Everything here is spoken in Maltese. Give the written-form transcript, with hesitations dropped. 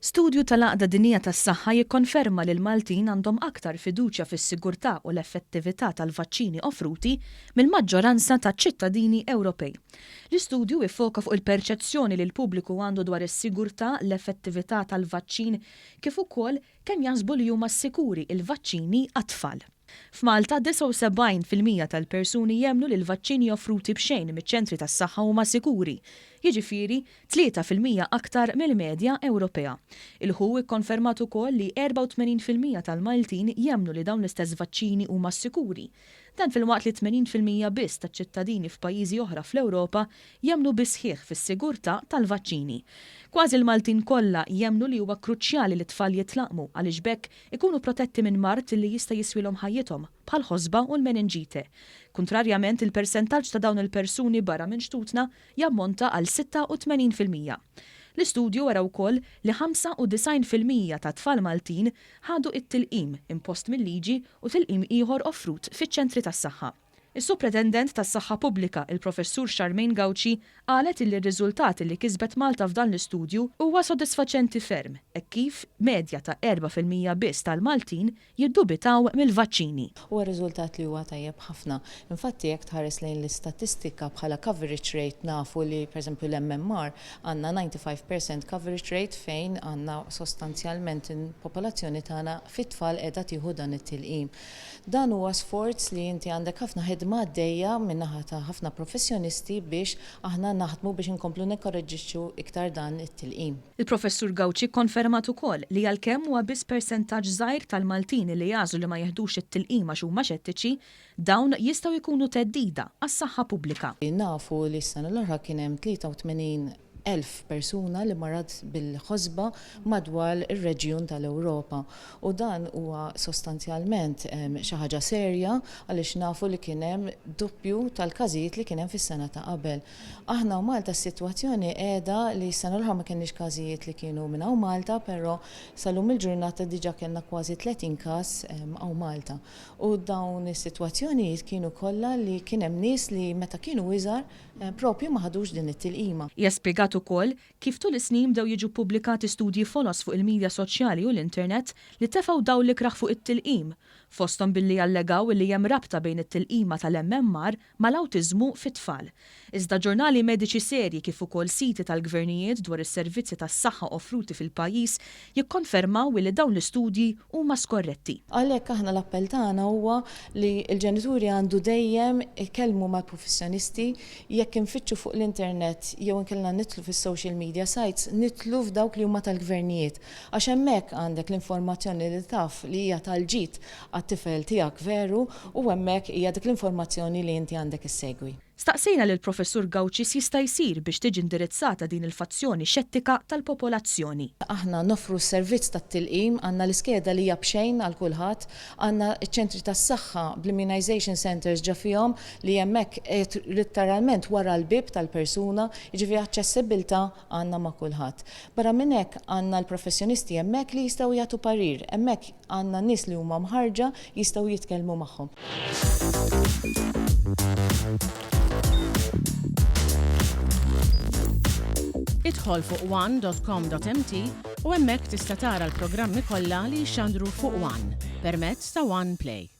Studju tal-Għaqda Dinjija tas-Saħħa jikkonferma li l-Maltin għandhom aktar fiduċja fis-sigurtà u l-effettività tal-vaċċini offruti mill-maġġoranza taċ-ċittadini Ewropej. L-istudju iffoka fuq il-perċezzjoni li l-pubbliku għandu dwar is-sigurtà, l-effettività tal-vaċċin kif ukoll kemm jaħsbu li huma sikuri il-vaċċini għat-tfal. F'Malta 79% tal-persuni jemmnu li l-vaċċini offruti b'xejn miċ-ċentri tas-saħħa huma sikuri, jiġifieri 3% aktar mill-medja Ewropea. Il-WHO ikkonfermat ukoll li 84% tal-Maltin jemmnu li dawn l-istess vaċċini huma sikuri. Dan fil-waqt li 80% biss taċ-ċittadini f'pajjiżi oħra fl-Ewropa jemmnu bisħieħ fis-sigurtà tal-vaċċini. Kważi l-Maltin kollha jemmnu li huwa kruċjali li t-tfal jitlaqmu għaliex bekk ikunu protetti minn mart li jista' jiswilhom ħajjithom bħal ħosba u l-meningite. Kontrarjament il-persentaġġ ta' dawn il-persuni barra minn xtutna jammonta għal 86%. L-istudju wara wkoll li 95% ta' tfal Maltin ħadu it-tilqim impost mill-liġi u tilqim ieħor offrut fiċ-ċentri tas-saħħa. Is-Supretendent tas-Saħħa Pubblika, il-Professur Charmaine Gauci, qalet li r-riżultati li kisbet Malta f'dan l-istudju huwa sodisfaċenti ferm, hekk kif medja ta' 4% biss tal-Maltin jiddubitaw mill-vaċċini. Huwa riżultat li huwa tajjeb ħafna. Infatti jekk tħares lejn l-istatistika bħala coverage rate nafu li pereżempju l-MMR għandna 95% coverage rate fejn għandna sostanzjalment il-popolazzjoni tagħna fit-tfal qiegħda tieħu dan it-tilqim. Dan huwa sforz li inti għandek ħafna ħidma għaddejja min-naħa ta' ħafna professjonisti biex aħna naħdmu biex inkomplu nikkoreġġixxu iktar dan it-tilqim. Il-Professur Gauci konfermat ukoll li għalkemm huwa biss persentaġġ żgħir tal-Maltin li jażlu li ma jeħdux it-tilqim għax huma xettiċi, dawn jistgħu jkunu teddida għas-saħħa pubblika. Nafu li s-sena l-oħra kien hemm 83,000 persuna li marad bil-ħosba madwar ir-reġjun tal-Ewropa. U dan huwa sostanzjalment xi ħaġa serja għaliex nafu li kien hemm doppju tal-każijiet li kien hemm fis-sena ta' qabel. Aħna u Malta s-sitwazzjoni qiegħda li s-sena l-oħra ma kienx każijiet li kienu minn hawn Malta, però salum il-ġurnata diġà kellna kważi 30 każ hawn Malta. U dawn is-sitwazzjonijiet kienu kollha li kien hemm nies li meta kienu iżgħar propju ma ħadux din it-tilqima. Spjegat ukoll kif tul is-snin bdew jiġu pubblikati studji folos fuq il-medja soċjali u l-internet li tefgħu dawn l-ikraħ fuq it-tilqim, fosthom billi allegaw li hemm rabta bejn it-tilqima tal-MMR mal-awtiżmu fit-tfal. Iżda ġurnali mediċi serji kif ukoll siti tal-gvernijiet dwar is-servizzi tas-saħħa offruti fil-pajjiż jikkonfermaw li dawn l-istudji huma skorretti. Għalhekk aħna l-appell tagħna huwa li l-ġenituri għandu dejjem ikellmu mal-professjonisti jekk infittxu fuq l-internet jew inkella nitlu fis-social media sites nitlu f'dawk li huma tal-gvernijiet għax hemmhekk għandek l-informazzjoni li taf li hija tal-ġid għat-tifel tiegħek veru u hemmhekk hija dik l-informazzjoni li inti għandek issegwi. Staqsejna lil Professur Gauci jista' jsir biex tiġi indirizzata din il-fazzjoni xettika tal-popolazzjoni. Aħna nofru s-servizz tat-tilqim, għandna l-iskeda li hija b'xejn għal kulħadd, għandna ċ-ċentri tas-saħħa bl-immunization centers ġa fihom li hemmhekk letteralment wara l-bib tal-persuna, jiġifieri aċċessibilità għandna ma' kulħadd. Barra minn hekk għandna l-professjonisti hemmhekk li jistgħu jagħtu parir, hemmhekk għandna nies li huma mħarġa jistgħu jitkellmu magħhom. Idħol fuq one.com.mt u hemmhekk tista' tara l-programmi kollha li jxandru fuq One permezz ta' One Play.